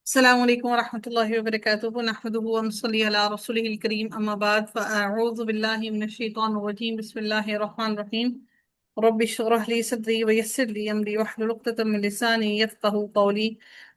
السلام عليكم ورحمة الله وبركاته نحمده ونصلي على رسوله الكريم أما بعد فأعوذ بالله من الشيطان الرجيم بسم الله الرحمن الرحيم رب اشرح لي صدري ويسر لي أمري واحلل عقدة من لساني يفقهوا قولي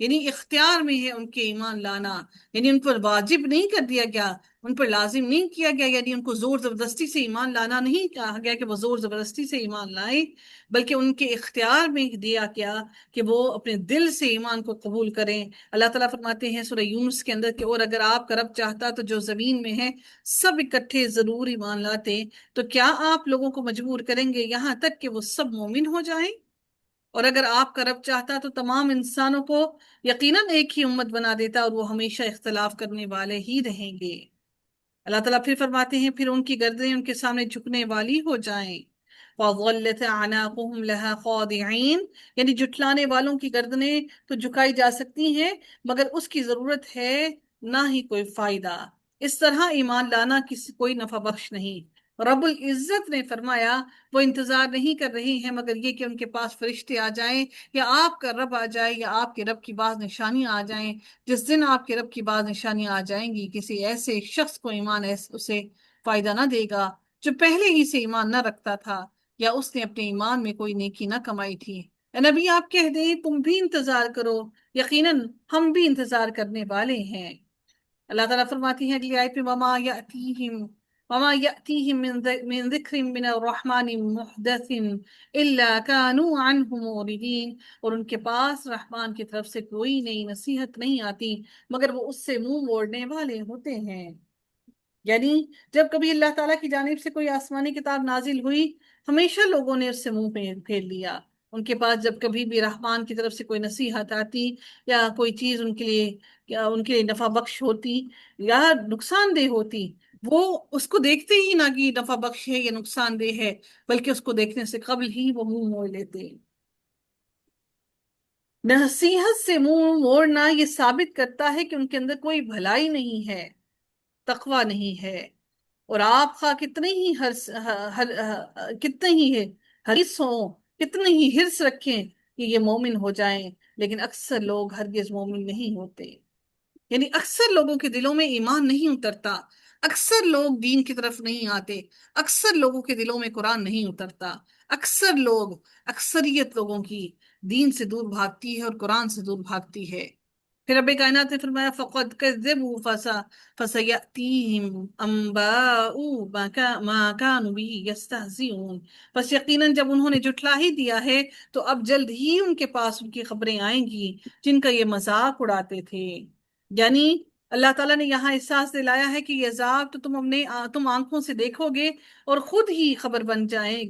یعنی اختیار میں ہے ان کے ایمان لانا، یعنی ان پر واجب نہیں کر دیا گیا، ان پر لازم نہیں کیا گیا، یعنی ان کو زور زبردستی سے ایمان لانا نہیں کہا گیا کہ وہ زور زبردستی سے ایمان لائیں، بلکہ ان کے اختیار میں دیا گیا کہ وہ اپنے دل سے ایمان کو قبول کریں۔ اللہ تعالیٰ فرماتے ہیں سورہ یونس کے اندر کہ اور اگر آپ کا رب چاہتا تو جو زمین میں ہے سب اکٹھے ضرور ایمان لاتے، تو کیا آپ لوگوں کو مجبور کریں گے یہاں تک کہ وہ سب مومن ہو جائیں؟ اور اگر آپ کا رب چاہتا تو تمام انسانوں کو یقیناً ایک ہی امت بنا دیتا اور وہ ہمیشہ اختلاف کرنے والے ہی رہیں گے۔ اللہ تعالیٰ پھر فرماتے ہیں پھر ان کی گردنیں ان کے سامنے جھکنے والی ہو جائیں۔ وَظَلَّتْ أَعْنَاقُهُمْ لَهَا خَاضِعِينَ، یعنی جھٹلانے والوں کی گردنیں تو جھکائی جا سکتی ہیں مگر اس کی ضرورت ہے نہ ہی کوئی فائدہ، اس طرح ایمان لانا کسی کوئی نفع بخش نہیں۔ رب العزت نے فرمایا وہ انتظار نہیں کر رہے ہیں مگر یہ کہ ان کے پاس فرشتے آ جائیں یا آپ کا رب آ جائے یا آپ کے رب کی بعض نشانیاں آ جائیں۔ جس دن آپ کے رب کی بعض نشانیاں آ جائیں گی کسی ایسے شخص کو ایمان اسے فائدہ نہ دے گا جو پہلے ہی سے ایمان نہ رکھتا تھا یا اس نے اپنے ایمان میں کوئی نیکی نہ کمائی تھی۔ اے نبی آپ کہہ دیں تم بھی انتظار کرو، یقیناً ہم بھی انتظار کرنے والے ہیں۔ اللہ تعالیٰ فرماتی ہے اگلی آیت میں وما يأتيهم من ذکر من الرحمن محدث الا كانوا عنه موردین، اور ان کے پاس رحمان کی طرف سے کوئی نئی نصیحت نہیں آتی مگر وہ اس سے منہ موڑنے والے ہوتے ہیں۔ یعنی جب کبھی اللہ تعالیٰ کی جانب سے کوئی آسمانی کتاب نازل ہوئی ہمیشہ لوگوں نے اس سے منہ پھیر لیا۔ ان کے پاس جب کبھی بھی رحمان کی طرف سے کوئی نصیحت آتی یا کوئی چیز ان کے لیے نفع بخش ہوتی یا نقصان دہ ہوتی، وہ اس کو دیکھتے ہی نہ کہ نفع بخش ہے یا نقصان دہ ہے، بلکہ اس کو دیکھنے سے قبل ہی وہ منہ موڑ لیتے۔ نصیحت سے منہ موڑنا یہ ثابت کرتا ہے کہ ان کے اندر کوئی بھلائی نہیں ہے، تقوی نہیں ہے۔ اور آپ خواہ کتنے ہی حریص ہوں، کتنے ہی حرص رکھیں کہ یہ مومن ہو جائیں، لیکن اکثر لوگ ہرگز مومن نہیں ہوتے۔ یعنی اکثر لوگوں کے دلوں میں ایمان نہیں اترتا، اکثر لوگ دین کی طرف نہیں آتے، اکثر لوگوں کے دلوں میں قرآن نہیں اترتا، اکثریت لوگوں کی دین سے دور بھاگتی ہے اور قرآن سے دور بھاگتی ہے۔ پھر رب کائنات نے فرمایا فَقَدْ كَذَّبُوا فَسَيَأْتِيهِمْ أَنبَاءُ مَا كَانُوا بِهِ يَسْتَهْزِئُونَ، بس یقیناً جب انہوں نے جھٹلا ہی دیا ہے تو اب جلد ہی ان کے پاس ان کی خبریں آئیں گی جن کا یہ مذاق اڑاتے تھے۔ یعنی اللہ تعالیٰ نے یہاں احساس دلایا ہے کہ یہ عذاب تو تم آنکھوں سے دیکھو گے اور خود ہی خبر بن جائے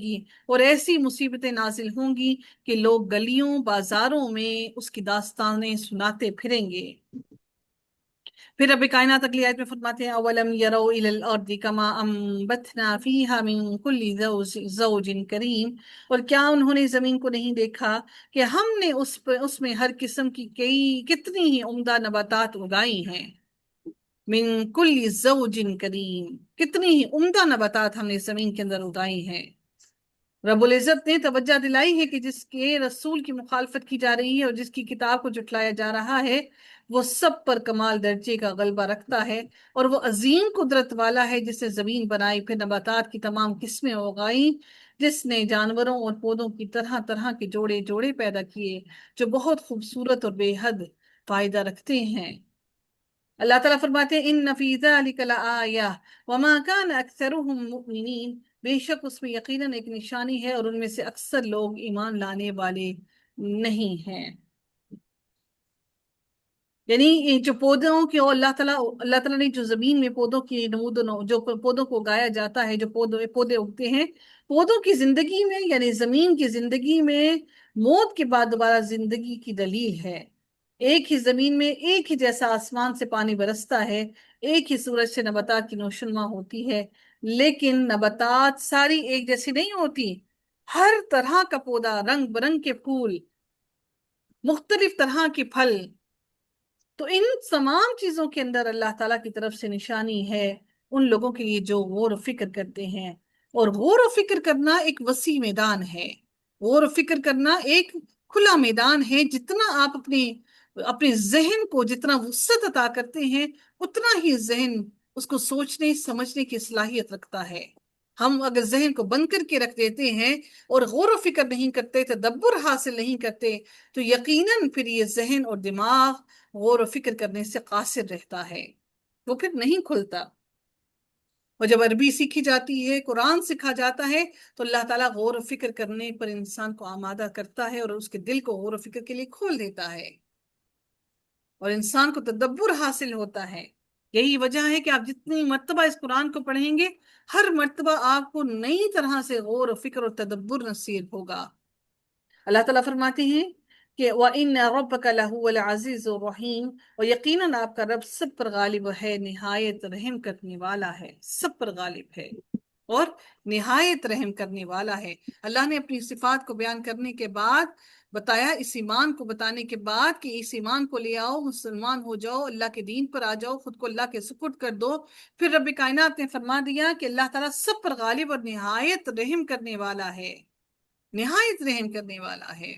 گی، اور ایسی مصیبتیں نازل ہوں گی کہ لوگ گلیوں بازاروں میں اس کی داستانیں سناتے پھریں گے۔ پھر رب کائنات اگلی آیت میں فرماتے ہیں اولم یروا الی الارض کما انبتنا فیہا من کل زوج کریم، اور کیا انہوں نے زمین کو نہیں دیکھا کہ ہم نے اس میں ہر قسم کی کتنی ہی عمدہ نباتات اگائی ہیں۔ من کل زوج کریم، کتنی ہی عمدہ نباتات ہم نے زمین کے اندر اگائی ہیں۔ رب العزت نے توجہ دلائی ہے کہ جس کے رسول کی مخالفت کی جا رہی ہے اور جس کی کتاب کو جھٹلایا جا رہا ہے وہ سب پر کمال درجے کا غلبہ رکھتا ہے، اور وہ عظیم قدرت والا ہے جس نے زمین بنائی، پھر نباتات کی تمام قسمیں اگائیں، جس نے جانوروں اور پودوں کی طرح طرح کے جوڑے جوڑے پیدا کیے جو بہت خوبصورت اور بے حد فائدہ رکھتے ہیں۔ اللہ تعالیٰ فرماتے ہیں ان فی ذلک لآیہ وما کان اکثرهم مؤمنین، بے شک اس میں یقیناً ایک نشانی ہے اور ان میں سے اکثر لوگ ایمان لانے والے نہیں ہیں۔ یعنی یہ جو پودوں کی اللہ تعالیٰ نے جو زمین میں پودوں کی جو پودوں کو اگایا جاتا ہے، جو پودے اگتے ہیں، پودوں کی زندگی میں یعنی زمین کی زندگی میں موت کے بعد دوبارہ زندگی کی دلیل ہے۔ ایک ہی زمین میں ایک ہی جیسا آسمان سے پانی برستا ہے، ایک ہی سورج سے نباتات کی نوشنما ہوتی ہے، لیکن نباتات ساری ایک جیسی نہیں ہوتی۔ ہر طرح کا پودا، رنگ برنگ کے پھول، مختلف طرح کے پھل، تو ان تمام چیزوں کے اندر اللہ تعالیٰ کی طرف سے نشانی ہے ان لوگوں کے لیے جو غور و فکر کرتے ہیں۔ اور غور و فکر کرنا ایک وسیع میدان ہے، غور و فکر کرنا ایک کھلا میدان ہے۔ جتنا آپ اپنے ذہن کو جتنا وسعت عطا کرتے ہیں اتنا ہی ذہن اس کو سوچنے سمجھنے کی صلاحیت رکھتا ہے۔ ہم اگر ذہن کو بند کر کے رکھ دیتے ہیں اور غور و فکر نہیں کرتے، تدبر حاصل نہیں کرتے، تو یقیناً پھر یہ ذہن اور دماغ غور و فکر کرنے سے قاصر رہتا ہے، وہ پھر نہیں کھلتا۔ اور جب عربی سیکھی جاتی ہے، قرآن سکھا جاتا ہے، تو اللہ تعالیٰ غور و فکر کرنے پر انسان کو آمادہ کرتا ہے اور اس کے دل کو غور و فکر کے لیے کھول دیتا ہے، اور انسان کو تدبر حاصل ہوتا ہے۔ یہی وجہ ہے کہ آپ جتنی مرتبہ اس قرآن کو پڑھیں گے، ہر مرتبہ آپ کو نئی طرح سے غور و فکر اور تدبر نصیب ہوگا۔ اللہ تعالیٰ فرماتے ہیں کہ وَإِنَّ رَبَّكَ لَهُوَ الْعَزِيزُ الرَّحِيمُ، اور یقیناً آپ کا رب سب پر غالب ہے، نہایت رحم کرنے والا ہے، سب پر غالب ہے اور نہایت رحم کرنے والا ہے۔ اللہ نے اپنی صفات کو بیان کرنے کے بعد بتایا، اس ایمان کو بتانے کے بعد کہ اس ایمان کو لے آؤ، مسلمان ہو جاؤ، اللہ کے دین پر آ جاؤ، خود کو اللہ کے سپرد کر دو، پھر رب کائنات نے فرما دیا کہ اللہ تعالیٰ سب پر غالب اور نہایت رحم کرنے والا ہے، نہایت رحم کرنے والا ہے۔